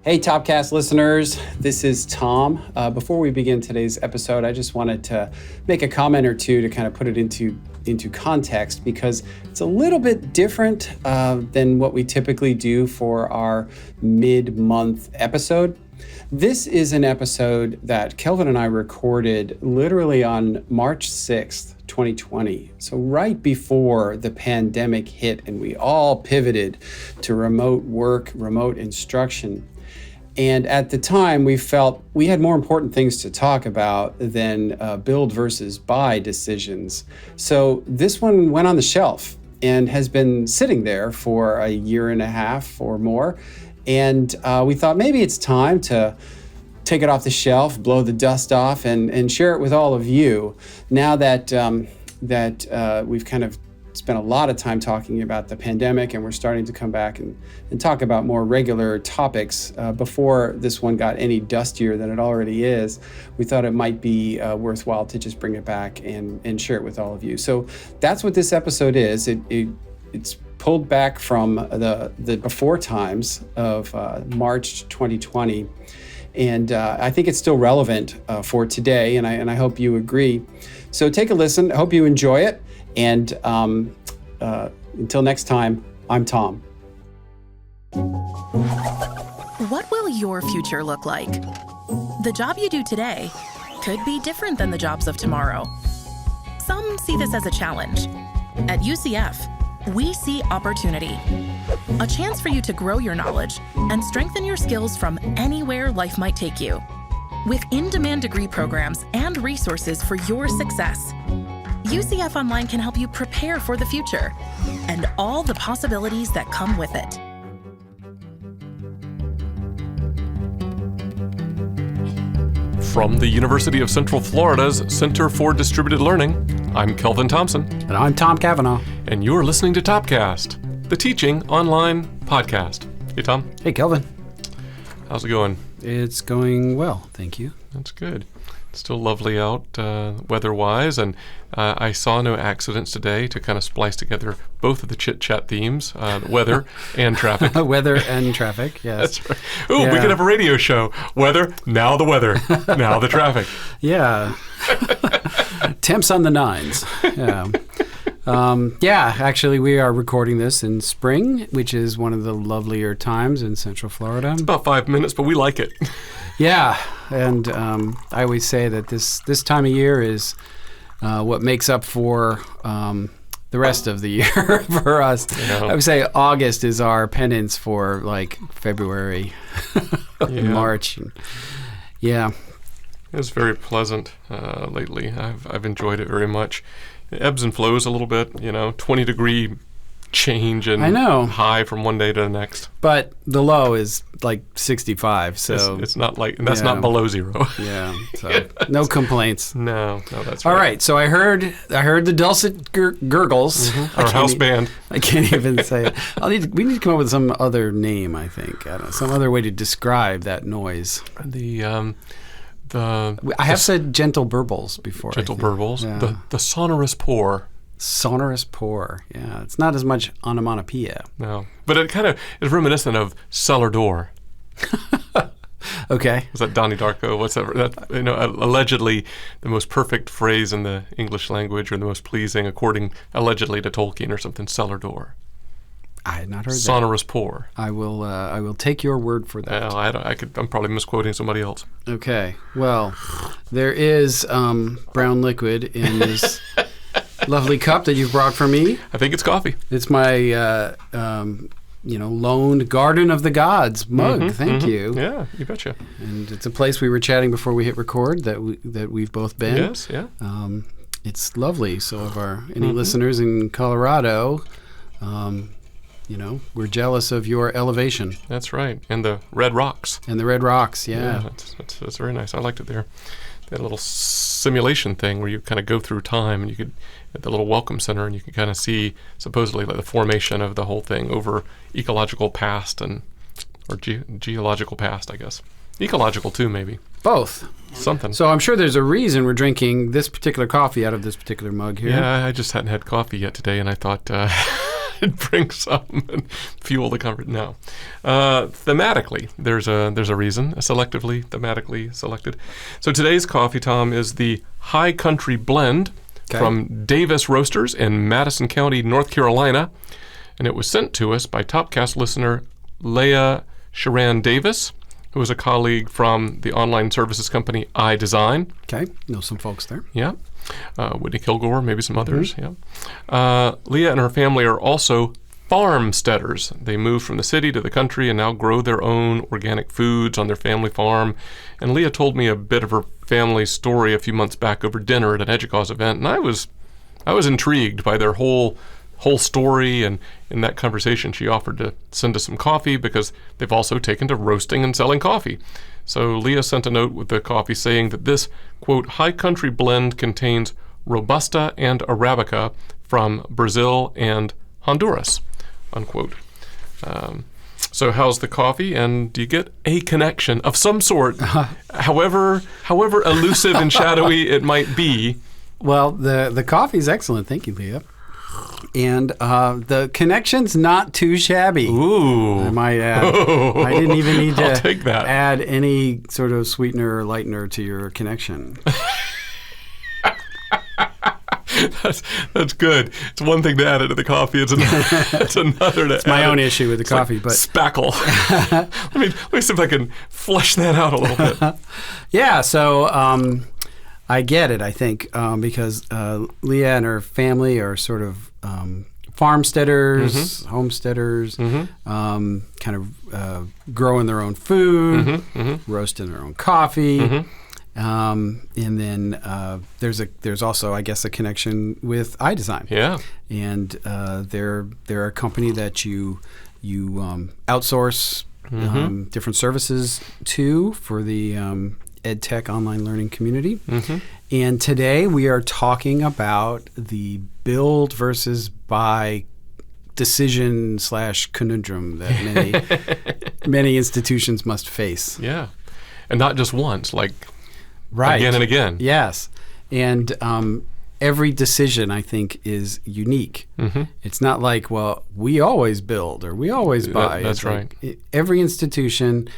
Hey, Topcast listeners, this is Tom. Before we begin today's episode, I just wanted to make a comment or two to kind of put it into context because it's a little bit different than what we typically do for our mid-month episode. This is an episode that Kelvin and I recorded literally on March 6th, 2020. So right before the pandemic hit and we all pivoted to remote work, remote instruction. And at the time, we felt we had more important things to talk about than build versus buy decisions. So this one went on the shelf and has been sitting there for a year and a half or more. And we thought maybe it's time to take it off the shelf, blow the dust off, and share it with all of you. Now that we've kind of spent a lot of time talking about the pandemic and we're starting to come back and talk about more regular topics before this one got any dustier than it already is, we thought it might be worthwhile to just bring it back and share it with all of you. So that's what this episode is. It's pulled back from the before times of March 2020. And I think it's still relevant for today, and I hope you agree. So take a listen. I hope you enjoy it. And until next time, I'm Tom. What will your future look like? The job you do today could be different than the jobs of tomorrow. Some see this as a challenge. At UCF, we see opportunity. A chance for you to grow your knowledge and strengthen your skills from anywhere life might take you. With in-demand degree programs and resources for your success, UCF Online can help you prepare for the future and all the possibilities that come with it. From the University of Central Florida's Center for Distributed Learning, I'm Kelvin Thompson. And I'm Tom Cavanaugh. And you're listening to Topcast, the teaching online podcast. Hey, Tom. Hey, Kelvin. How's it going? It's going well, thank you. That's good. It's still lovely out weather-wise, and I saw no accidents today to kind of splice together both of the chit-chat themes, weather and traffic. Weather and traffic, yes. That's right. Ooh, yeah. We could have a radio show. Weather, now the weather, now the traffic. Yeah. Temps on the nines. Yeah. Actually, we are recording this in spring, which is one of the lovelier times in Central Florida. It's about 5 minutes, but we like it. Yeah, and I always say that this time of year is what makes up for the rest of the year for us. Yeah. I would say August is our penance for like February, March. Yeah. It's very pleasant lately. I've enjoyed it very much. It ebbs and flows a little bit, 20-degree change and high from one day to the next. But the low is like 65, so it's not like that's not below zero. Yeah, so no complaints. No, that's right. All right. right, so I heard the dulcet gurgles. Mm-hmm. Our house band. I can't even say it. We need to come up with some other name. I think some other way to describe that noise. I have said gentle burbles before. Gentle burbles. Yeah. The sonorous pour. Sonorous pour. Yeah, it's not as much onomatopoeia. No, but it kind of is reminiscent of cellar door. Okay. Was that Donnie Darko? What's that? Allegedly the most perfect phrase in the English language, or the most pleasing, according allegedly to Tolkien or something. Cellar door. I had not heard sonorous that. pour. I will take your word for that. I'm probably misquoting somebody else. Okay. Well, there is brown liquid in this lovely cup that you've brought for me. I think it's coffee. It's my loaned Garden of the Gods mug. Thank you. Yeah, you betcha. And it's a place we were chatting before we hit record that we've both been. Yes, yeah. It's lovely. So if any listeners in Colorado, we're jealous of your elevation. That's right. And the Red Rocks. Yeah. That's very nice. I liked it there. They had a little simulation thing where you kind of go through time, and you could, at the little welcome center, and you could kind of see supposedly like the formation of the whole thing over ecological past or geological past, I guess. Ecological too, maybe. Both. Something. So I'm sure there's a reason we're drinking this particular coffee out of this particular mug here. Yeah, I just hadn't had coffee yet today, and I thought bring some and fuel the conversation. No. Thematically, there's a reason, selectively, thematically selected. So today's coffee, Tom, is the High Country Blend from Davis Roasters in Madison County, North Carolina. And it was sent to us by Topcast listener Leah Sharan Davis, who is a colleague from the online services company iDesign. Okay, know some folks there. Yeah. Whitney Kilgore, maybe some others. Yeah. Leah and her family are also farmsteaders. They moved from the city to the country and now grow their own organic foods on their family farm. And Leah told me a bit of her family story a few months back over dinner at an EDUCAUSE event, and I was intrigued by their whole story. And in that conversation, she offered to send us some coffee because they've also taken to roasting and selling coffee. So Leah sent a note with the coffee saying that this, quote, high country blend contains Robusta and Arabica from Brazil and Honduras, unquote. So how's the coffee, and do you get a connection of some sort, however elusive and shadowy it might be? Well, the coffee is excellent. Thank you, Leah. And the connection's not too shabby. Ooh. I might add. I didn't even need I'll take to that. add any sort of sweetener or lightener to your connection. That's good. It's one thing to add it to the coffee. It's another to It's my own issue with the coffee, but spackle. let me see if I can flesh that out a little bit. Yeah, so I get it, I think, because Leah and her family are sort of farmsteaders, homesteaders, kind of growing their own food, roasting their own coffee. And then there's also, I guess, a connection with iDesign. Yeah. And they're a company that you outsource different services to for the EdTech online learning community. And today we are talking about the build versus buy decision / conundrum that many institutions must face. Yeah. And not just once, like right. Again and again. Yes. And every decision, I think, is unique. It's not like, well, we always build or we always buy. That's it's right. Like every institution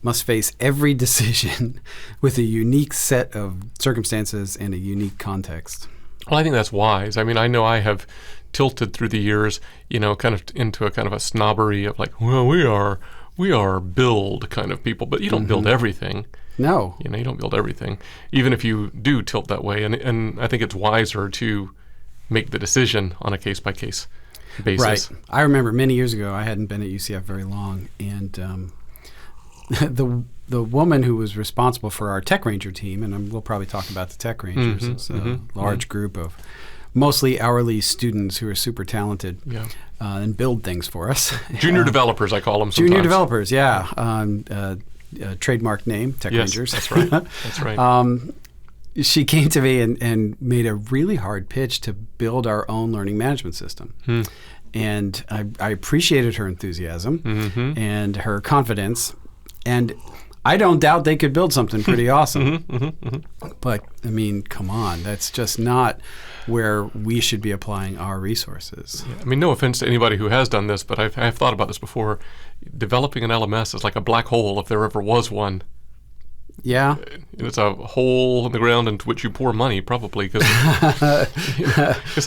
must face every decision with a unique set of circumstances and a unique context. Well, I think that's wise. I mean, I know I have tilted through the years, kind of into a kind of a snobbery of like, well, we are build kind of people, but you don't build everything. No. You don't build everything, even if you do tilt that way. And I think it's wiser to make the decision on a case-by-case basis. Right. I remember many years ago, I hadn't been at UCF very long, and the woman who was responsible for our Tech Ranger team, and we'll probably talk about the Tech Rangers, it's a large group of mostly hourly students who are super talented and build things for us. Junior developers, I call them sometimes. Junior developers, yeah. Trademark name, Tech Rangers. That's right. That's right. She came to me and made a really hard pitch to build our own learning management system. And I appreciated her enthusiasm and her confidence. And I don't doubt they could build something pretty awesome. But, I mean, come on. That's just not where we should be applying our resources. Yeah, I mean, no offense to anybody who has done this, but I've thought about this before. Developing an LMS is like a black hole if there ever was one. Yeah. It's a hole in the ground into which you pour money, probably. Because,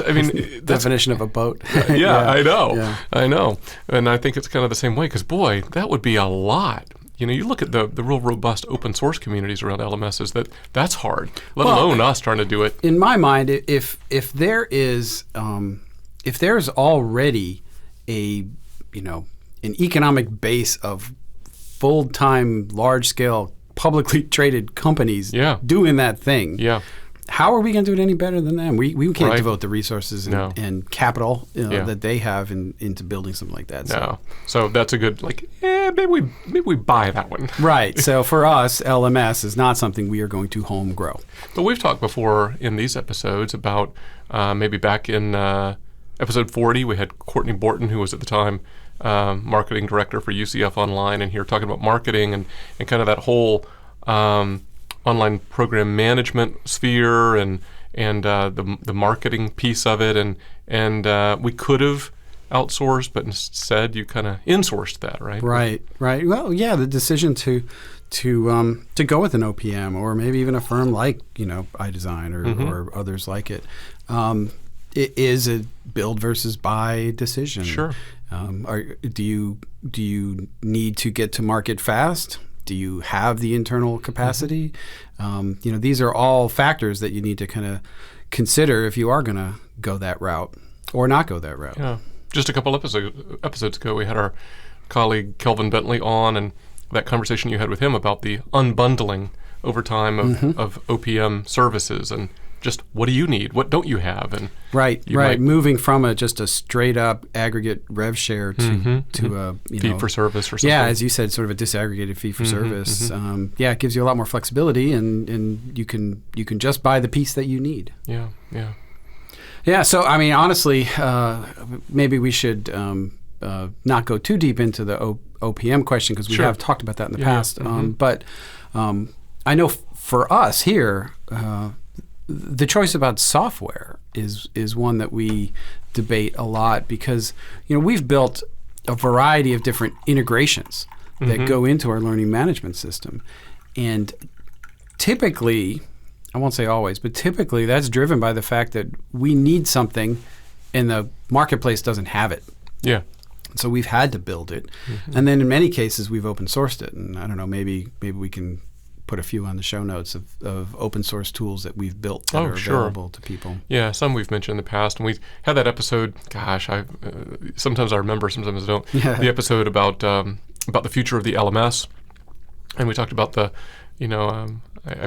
I mean, definition of a boat. Yeah, I know. Yeah. I know. And I think it's kind of the same way because, boy, that would be a lot. You look at the real robust open source communities around LMSs, that's hard, let alone us trying to do it. In my mind, if there's already an economic base of full-time, large-scale, publicly traded companies doing that thing, how are we going to do it any better than them? We can't devote the resources and capital that they have into building something like that. So that's a good maybe we buy that one. Right. So for us, LMS is not something we are going to home grow. But we've talked before in these episodes about maybe back in episode 40, we had Courtney Borton, who was at the time marketing director for UCF Online, and here talking about marketing and kind of that whole online program management sphere and the marketing piece of it, and we could have outsource, but instead you kind of insourced that, right? Right. Well, yeah, the decision to go with an OPM or maybe even a firm like iDesign or others like it, it is a build versus buy decision. Sure. Do you need to get to market fast? Do you have the internal capacity? These are all factors that you need to kind of consider if you are going to go that route or not go that route. Yeah. Just a couple episodes ago, we had our colleague Kelvin Bentley on, and that conversation you had with him about the unbundling over time of OPM services and just what do you need? What don't you have? And right. Moving from just a straight up aggregate rev share to a fee for service or something. Yeah, as you said, sort of a disaggregated fee for service. It gives you a lot more flexibility, and you can just buy the piece that you need. Yeah. So I mean, honestly, maybe we should not go too deep into the OPM question because we have talked about that in the past. But I know for us here. The choice about software is one that we debate a lot because we've built a variety of different integrations that go into our learning management system, and typically, I won't say always, but typically that's driven by the fact that we need something and the marketplace doesn't have it. Yeah. So we've had to build it, and then in many cases we've open sourced it, and I don't know, maybe we can put a few on the show notes of open source tools that we've built that are available to people. Yeah, some we've mentioned in the past, and we've had that episode. Gosh, sometimes I remember, sometimes I don't. Yeah. The episode about the future of the LMS, and we talked about I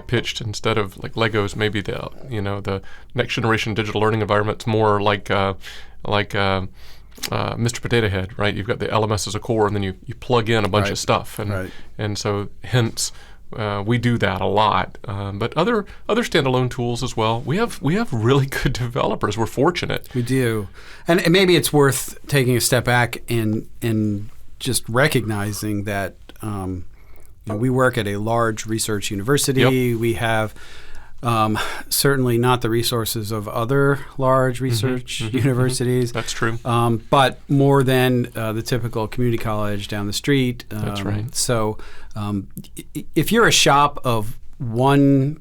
pitched instead of like Legos, maybe the next generation digital learning environment's more like Mr. Potato Head, right? You've got the LMS as a core, and then you plug in a bunch of stuff, and so hence. We do that a lot, but other standalone tools as well. We have really good developers. We're fortunate. We do, and maybe it's worth taking a step back and just recognizing that we work at a large research university. Yep. We have certainly not the resources of other large research universities. That's true. But more than the typical community college down the street. That's right. So if you're a shop of one,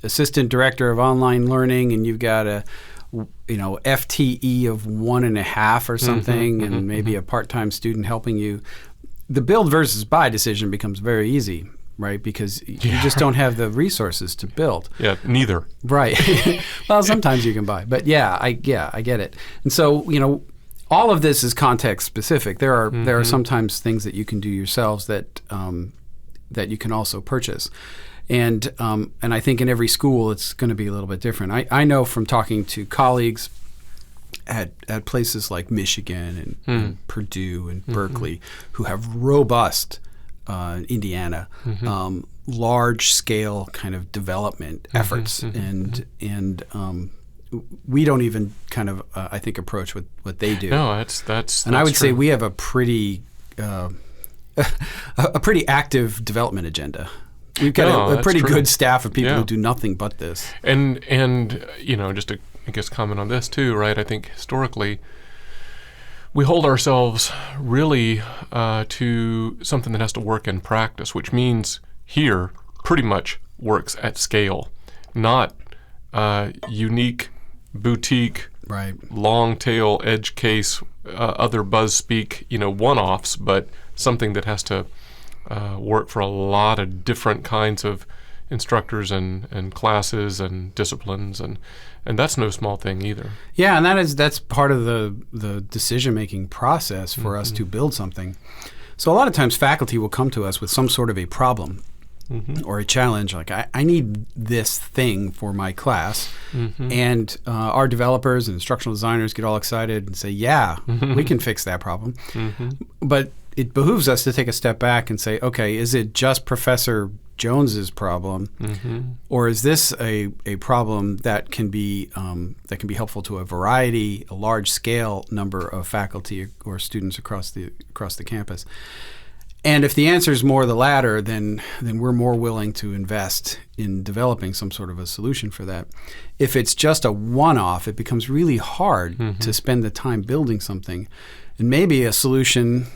assistant director of online learning, and you've got a FTE of 1.5 or something, and maybe a part-time student helping you, the build versus buy decision becomes very easy. Right, because you just don't have the resources to build. Yeah, neither. Right. Well, sometimes you can buy, but I get it. And so, all of this is context specific. There are sometimes things that you can do yourselves that you can also purchase, and I think in every school it's going to be a little bit different. I know from talking to colleagues at places like Michigan and Purdue and Berkeley who have robust Indiana, large-scale kind of development efforts, and we don't even kind of I think approach what they do. No, that's. And I would true. say we have a pretty active development agenda. We've got a pretty good staff of people who do nothing but this. And just to I guess comment on this too, right? I think historically. We hold ourselves really to something that has to work in practice, which means here pretty much works at scale, not unique, boutique, long tail, edge case, other buzz speak, one-offs, but something that has to work for a lot of different kinds of instructors and classes and disciplines, and that's no small thing either. Yeah, and that's part of the decision-making process for us to build something. So a lot of times faculty will come to us with some sort of a problem or a challenge, like I need this thing for my class, and our developers and instructional designers get all excited and say, we can fix that problem. But it behooves us to take a step back and say, okay, is it just Professor Jones's problem, or is this a problem that can be helpful to a large scale number of faculty or students across the campus? And if the answer is more the latter, then we're more willing to invest in developing some sort of a solution for that. If it's just a one-off, it becomes really hard to spend the time building something. And maybe a solution,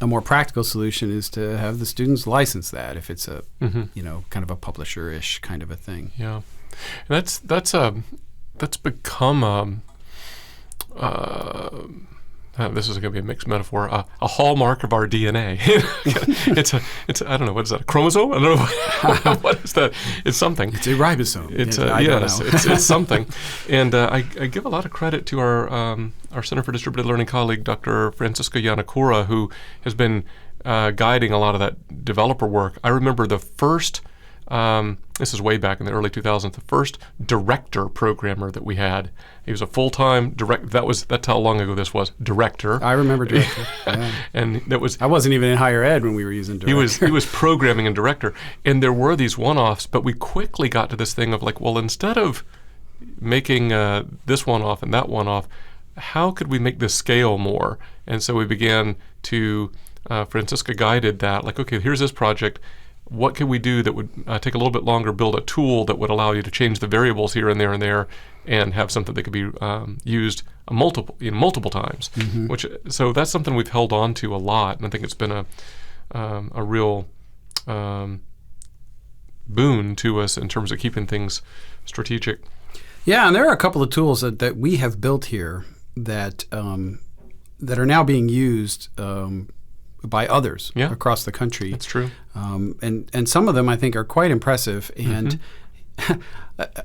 a more practical solution, is to have the students license that if it's a kind of a publisher-ish kind of a thing. Yeah, and that's become this is going to be a mixed metaphor. A hallmark of our DNA. it's I don't know, what is that? A chromosome? I don't know what is that. It's something. It's a ribosome. It's I don't know. it's something. And I give a lot of credit to our Center for Distributed Learning colleague, Dr. Francisca Yanakura, who has been guiding a lot of that developer work. I remember the first. This is way back in the early 2000s. The first director programmer that we had. He was a full-time That's how long ago this was. Director. I remember director. Yeah. And that was. I wasn't even in higher ed when we were using director. He was programming and director, and there were these one-offs. But we quickly got to this thing of like, well, instead of making this one-off and that one-off, how could we make this scale more? And so we began to. Francisca guided that. Like, okay, here's this project. What could we do that would take a little bit longer, build a tool that would allow you to change the variables here and there and have something that could be used multiple times. So that's something we've held on to a lot, and I think it's been a real boon to us in terms of keeping things strategic. Yeah, and there are a couple of tools that we have built here that are now being used by others across the country. That's true. And some of them I think are quite impressive. And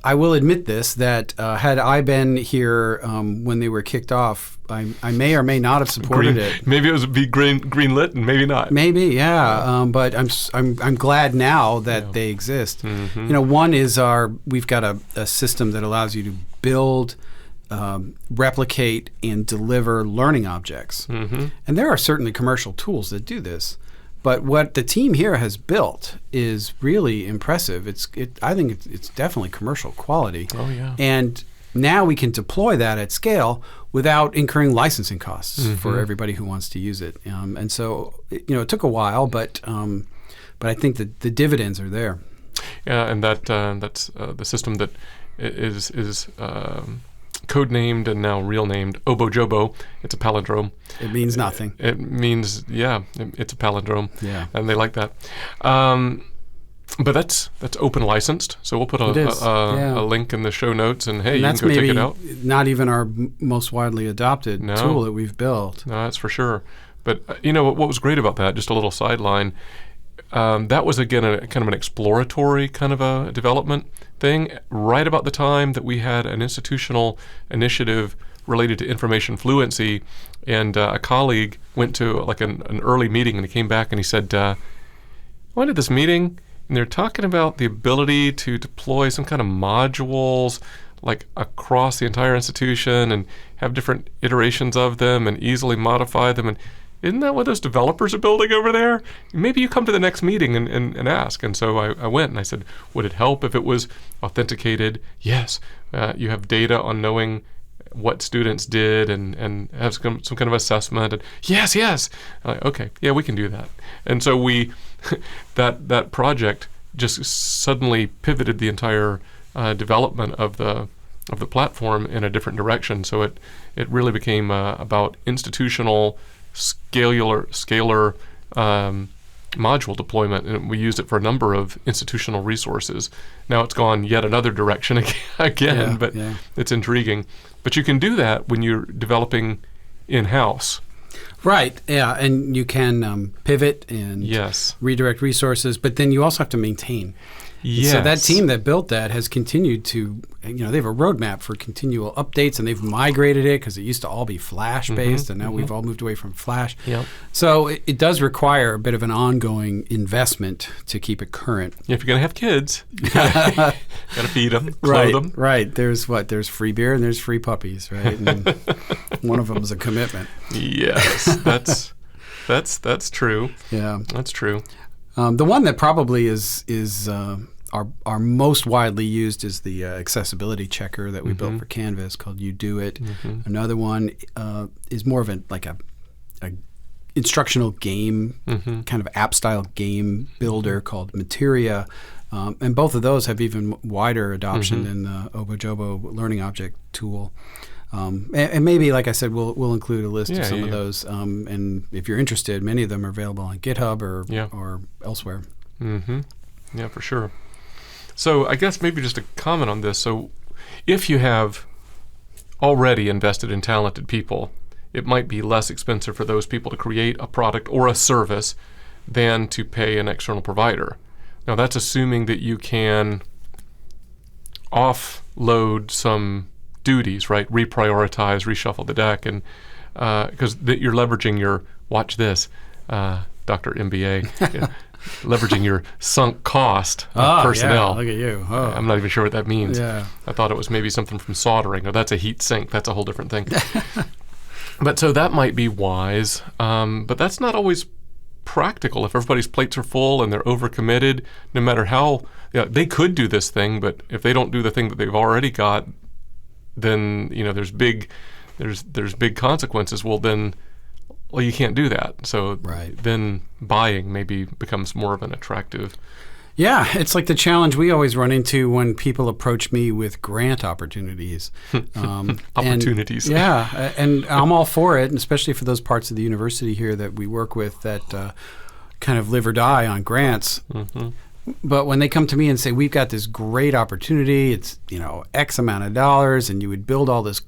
I will admit this, that had I been here when they were kicked off, I may or may not have supported it. Maybe it was green lit, and maybe not. Maybe, yeah. But I'm glad now that they exist. One is we've got a system that allows you to build, replicate, and deliver learning objects. And there are certainly commercial tools that do this. But what the team here has built is really impressive. I think it's definitely commercial quality. Oh, yeah. And now we can deploy that at scale without incurring licensing costs for everybody who wants to use it. And so, it took a while, but I think that the dividends are there. Yeah, and that's the system that is codenamed and now real named Obojobo. It's a palindrome. It means nothing. It means, it's a palindrome. Yeah. And they like that. But that's open licensed. So we'll put a link in the show notes, and hey, you can go check it out. Not even our most widely adopted tool that we've built. No, that's for sure. But what was great about that, just a little sideline, that was, again, a kind of an exploratory kind of a development thing right about the time that we had an institutional initiative related to information fluency. And a colleague went to like an early meeting, and he came back and he said, I went to this meeting, and they're talking about the ability to deploy some kind of modules like across the entire institution and have different iterations of them and easily modify them. And isn't that what those developers are building over there? Maybe you come to the next meeting and ask. And so I went and I said, would it help if it was authenticated? Yes. You have data on knowing what students did and have some kind of assessment. And yes. I'm like, okay, yeah, we can do that. And so we that project just suddenly pivoted the entire development of the platform in a different direction. So it really became about institutional scalar module deployment, and we used it for a number of institutional resources. Now it's gone yet another direction again, but it's intriguing. But you can do that when you're developing in-house. Right, yeah, and you can pivot and redirect resources, but then you also have to maintain. Yes. So that team that built that has continued to, they have a roadmap for continual updates, and they've migrated it because it used to all be Flash-based, and now we've all moved away from Flash. Yep. So it does require a bit of an ongoing investment to keep it current. If you're going to have kids, you got to feed them, clothe them. Right. There's free beer and there's free puppies, right? And one of them is a commitment. Yes, that's true. Yeah, that's true. The one that probably is our most widely used is the accessibility checker that we built for Canvas called You Do It. Another one is more of a instructional game, kind of app-style game builder called Materia. And both of those have even wider adoption than the Obojobo learning object tool. And maybe, like I said, we'll include a list of some of those. And if you're interested, many of them are available on GitHub or elsewhere. Yeah, for sure. So I guess maybe just a comment on this. So if you have already invested in talented people, it might be less expensive for those people to create a product or a service than to pay an external provider. Now, that's assuming that you can offload some duties, right? Reprioritize, reshuffle the deck, and because you're leveraging your, watch this, Dr. MBA, leveraging your sunk cost of personnel. Yeah, look at you. Oh. I'm not even sure what that means. Yeah. I thought it was maybe something from soldering. Oh, that's a heat sink. That's a whole different thing. But so that might be wise, but that's not always practical. If everybody's plates are full and they're overcommitted, no matter how, they could do this thing, but if they don't do the thing that they've already got, then there's big consequences. Well, you can't do that. So then buying maybe becomes more of an attractive. Yeah, it's like the challenge we always run into when people approach me with grant opportunities. Opportunities. And I'm all for it, and especially for those parts of the university here that we work with that kind of live or die on grants. But when they come to me and say, we've got this great opportunity, it's X amount of dollars, and you would build all this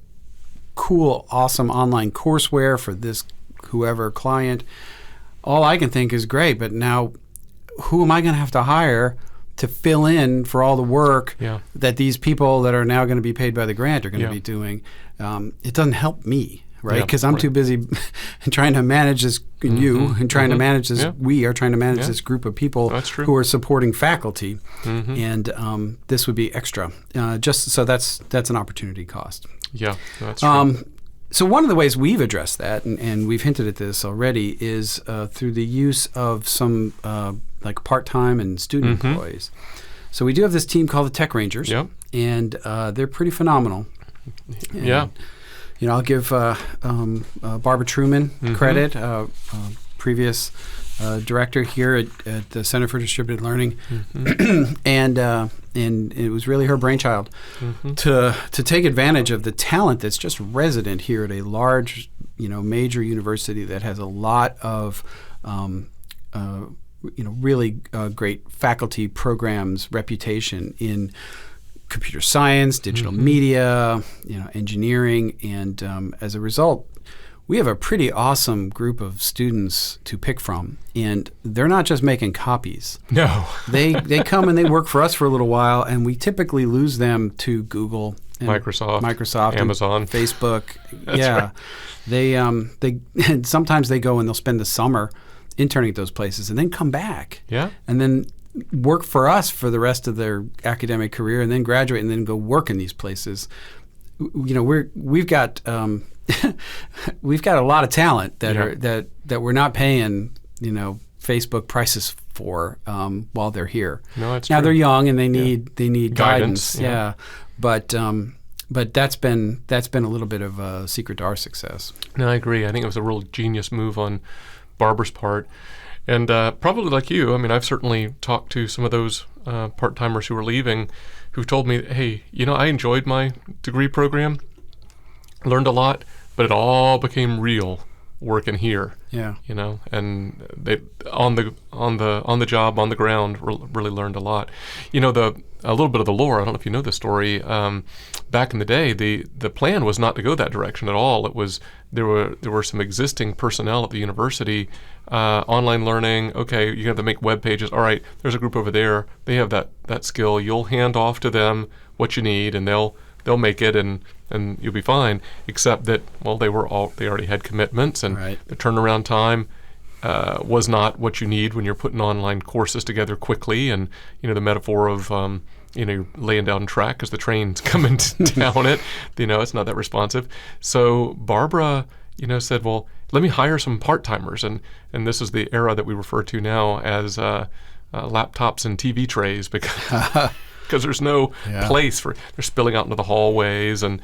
cool, awesome online courseware for this whoever client, all I can think is great, but now who am I going to have to hire to fill in for all the work that these people that are now going to be paid by the grant are going to be doing? It doesn't help me, right? Because I'm too busy trying to manage this, and trying to manage this. We are trying to manage this group of people who are supporting faculty, and this would be extra. So that's an opportunity cost. Yeah, that's true. So one of the ways we've addressed that, and we've hinted at this already, is through the use of some like part-time and student employees. So we do have this team called the Tech Rangers, and they're pretty phenomenal. And, I'll give Barbara Truman credit, previous director here at the Center for Distributed Learning, and it was really her brainchild to take advantage of the talent that's just resident here at a large, major university that has a lot of really great faculty programs, reputation in computer science, digital media, engineering, and as a result, we have a pretty awesome group of students to pick from, and they're not just making copies. No, they come and they work for us for a little while, and we typically lose them to Google, and Microsoft, Amazon, and Facebook. That's right. They and sometimes they go and they'll spend the summer interning at those places, and then come back. And then work for us for the rest of their academic career, and then graduate, and then go work in these places. We've got we've got a lot of talent that we're not paying Facebook prices for while they're here. No, it's now true. They're young and they need guidance. But that's been a little bit of a secret to our success. No, I agree. I think it was a real genius move on Barbara's part. And probably like you, I've certainly talked to some of those part-timers who are leaving who've told me, hey, I enjoyed my degree program, learned a lot, but it all became real working here. And they on the job, on the ground, really learned a lot. A little bit of the lore, I don't know if you know this story, back in the day, the plan was not to go that direction at all. It was there were some existing personnel at the university, online learning. Okay, you have to make web pages. All right, there's a group over there. They have that skill. You'll hand off to them what you need, and they'll make it, and you'll be fine. Except that, they already had commitments, and the turnaround time was not what you need when you're putting online courses together quickly. And the metaphor of laying down track because the train's coming down it. It's not that responsive. So Barbara, said, well, let me hire some part-timers, and this is the era that we refer to now as laptops and TV trays because there's no place for, they're spilling out into the hallways, and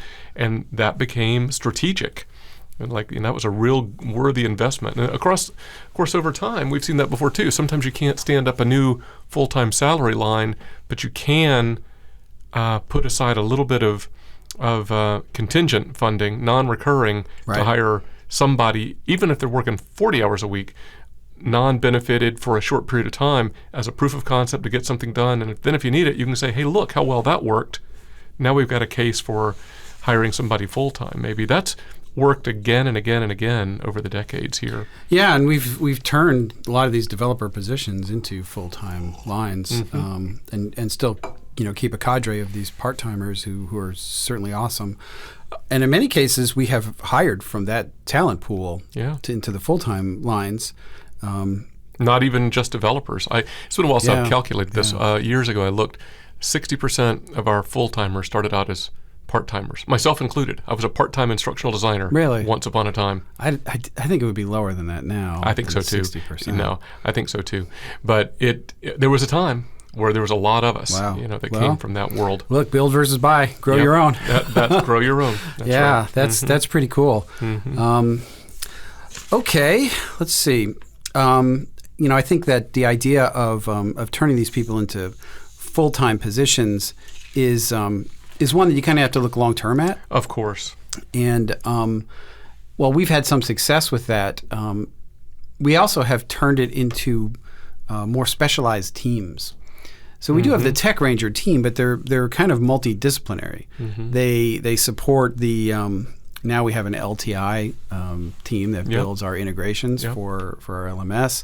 that became strategic. And that was a real worthy investment. And of course, over time, we've seen that before too. Sometimes you can't stand up a new full-time salary line, but you can put aside a little bit of contingent funding, non-recurring, Right. to hire somebody, even if they're working 40 hours a week, non-benefited for a short period of time as a proof of concept to get something done. And then if you need it, you can say, hey, look how well that worked. Now we've got a case for hiring somebody full-time. Maybe that's worked again and again and again over the decades here. Yeah, and we've turned a lot of these developer positions into full-time lines, and still keep a cadre of these part-timers who are certainly awesome. And in many cases, we have hired from that talent pool into the full-time lines. Not even just developers. It's been a while since I've calculated this. Years ago, I looked. 60% of our full-timers started out as part-timers, myself included. I was a part-time instructional designer. Really? Once upon a time. I think it would be lower than that now. I think so too. 60%. No, I think so too. But there was a time where there was a lot of us, that came from that world. Look, build versus buy, grow your own. That's grow your own. That's right. That's pretty cool. Okay, let's see. I think that the idea of turning these people into full-time positions is one that you kind of have to look long-term at. Of course. And we've had some success with that. We also have turned it into more specialized teams. So we do have the Tech Ranger team, but they're kind of multidisciplinary. They support the now we have an LTI team that builds our integrations for our LMS,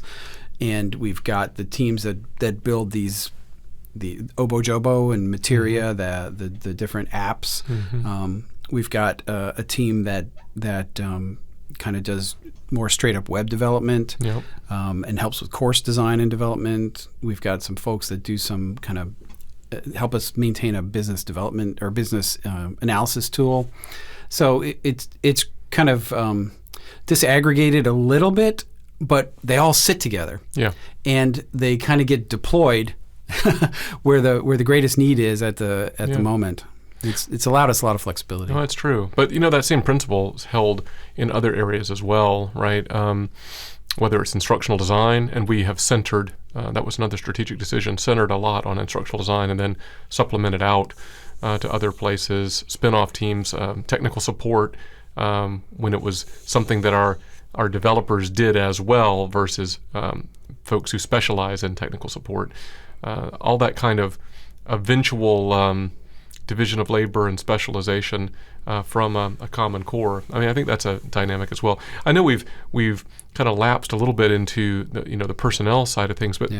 and we've got the teams that build the Obojobo and Materia, the different apps. We've got a team that kind of does more straight up web development and helps with course design and development. We've got some folks that do some kind of help us maintain a business development or business analysis tool. So it's kind of disaggregated a little bit, but they all sit together. Yeah, and they kind of get deployed where the greatest need is at the moment. It's allowed us a lot of flexibility. No, that's true. But that same principle is held in other areas as well, right? Whether it's instructional design, and we have centered, that was another strategic decision, centered a lot on instructional design and then supplemented out to other places, spin-off teams, technical support, when it was something that our developers did as well versus folks who specialize in technical support. All that kind of eventual division of labor and specialization from a common core. I mean, I think that's a dynamic as well. I know we've kind of lapsed a little bit into the personnel side of things, but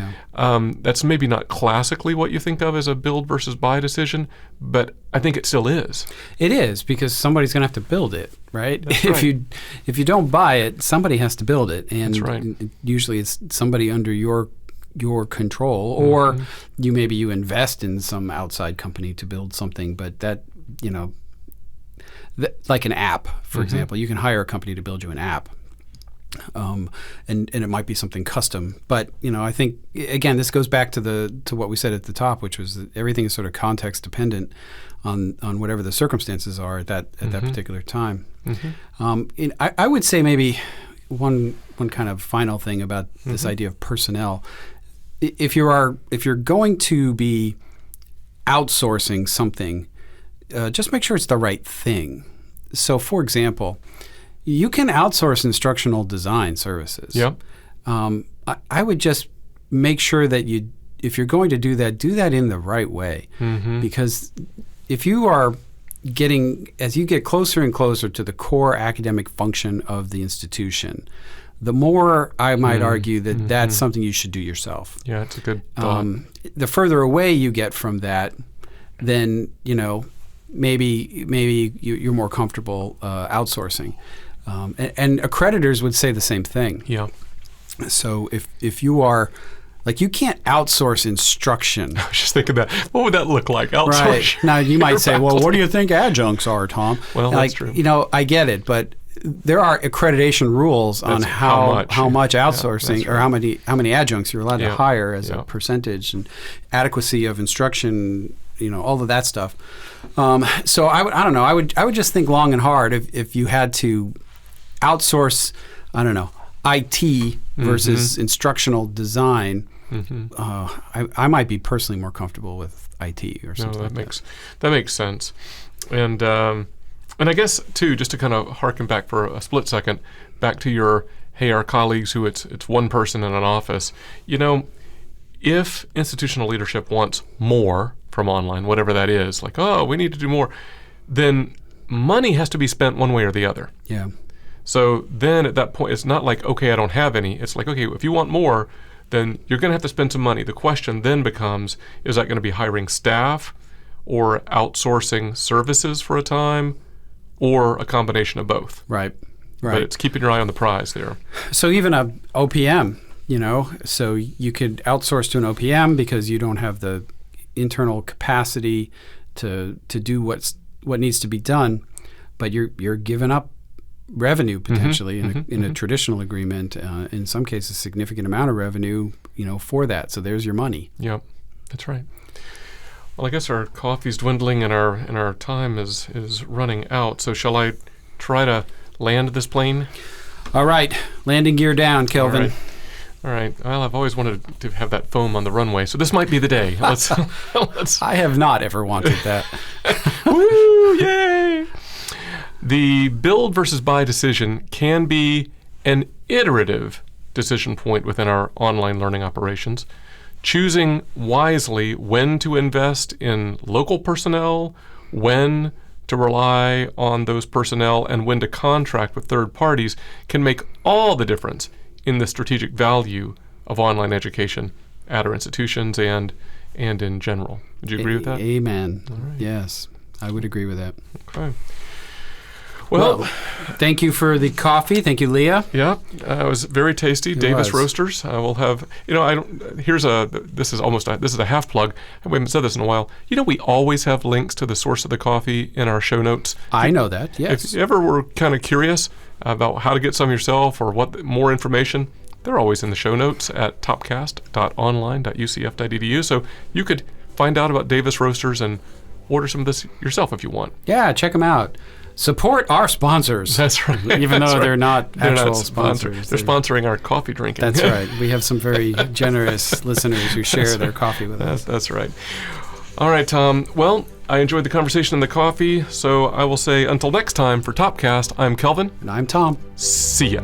that's maybe not classically what you think of as a build versus buy decision, but I think it still is. It is, because somebody's going to have to build it, right? If you don't buy it, somebody has to build it, and that's right. Usually it's somebody under your control, or you invest in some outside company to build something, but that like an app, for example, you can hire a company to build you an app, and it might be something custom. But I think again, this goes back to what we said at the top, which was that everything is sort of context dependent on whatever the circumstances are at that particular time. And I would say maybe one kind of final thing about this idea of personnel. If you're going to be outsourcing something, just make sure it's the right thing. So, for example, you can outsource instructional design services. Yep. I would just make sure that if you're going to do that in the right way, because if you are as you get closer and closer to the core academic function of the institution, the more I might argue that that's something you should do yourself. Yeah, it's a good thought. The further away you get from that, then maybe you're more comfortable outsourcing. And accreditors would say the same thing. Yeah. So if you are, you can't outsource instruction. I was just thinking that. What would that look like? Outsource. Right. Now you might say, well, what do you think adjuncts are, Tom? Well, that's true. I get it, but there are accreditation rules on how much outsourcing or how many adjuncts you're allowed to hire as a percentage, and adequacy of instruction, all of that stuff. So I don't know. I would just think long and hard if you had to outsource, I don't know, IT versus instructional design, I might be personally more comfortable with IT or something. No, that makes sense. And I guess too, just to kind of harken back for a split second, back to your our colleagues who it's one person in an office. If institutional leadership wants more from online, whatever that is, like, oh, we need to do more, then money has to be spent one way or the other. Yeah. So then at that point, it's not like, okay, I don't have any. It's like, okay, if you want more, then you're going to have to spend some money. The question then becomes, is that going to be hiring staff or outsourcing services for a time or a combination of both? Right. But it's keeping your eye on the prize there. So even a OPM, so you could outsource to an OPM because you don't have the internal capacity to do what needs to be done, but you're giving up revenue potentially in a traditional agreement. In some cases, significant amount of revenue, for that. So there's your money. Yep, that's right. Well, I guess our coffee's dwindling and our time is running out. So shall I try to land this plane? All right, landing gear down, Kelvin. All right. Well, I've always wanted to have that foam on the runway, so this might be the day. Let's. I have not ever wanted that. Woo! Yay! The build versus buy decision can be an iterative decision point within our online learning operations. Choosing wisely when to invest in local personnel, when to rely on those personnel, and when to contract with third parties can make all the difference in the strategic value of online education at our institutions and in general. Would you agree with that? Amen. Right. Yes, I would agree with that. Okay. Well, thank you for the coffee. Thank you, Leah. Yeah, it was very tasty. Davis Roasters. I will have. This is a half plug. We haven't said this in a while. We always have links to the source of the coffee in our show notes. I know that. Yes. If you ever were kind of curious about how to get some yourself or what more information, they're always in the show notes at topcast.online.ucf.edu. So you could find out about Davis Roasters and order some of this yourself if you want. Yeah, check them out. Support our sponsors. That's right. Even though they're not actual sponsors. They're sponsoring our coffee drinking. That's right. We have some very generous listeners who share their coffee with us. That's right. All right, Tom. Well, I enjoyed the conversation and the coffee, so I will say until next time for Topcast, I'm Kelvin. And I'm Tom. See ya.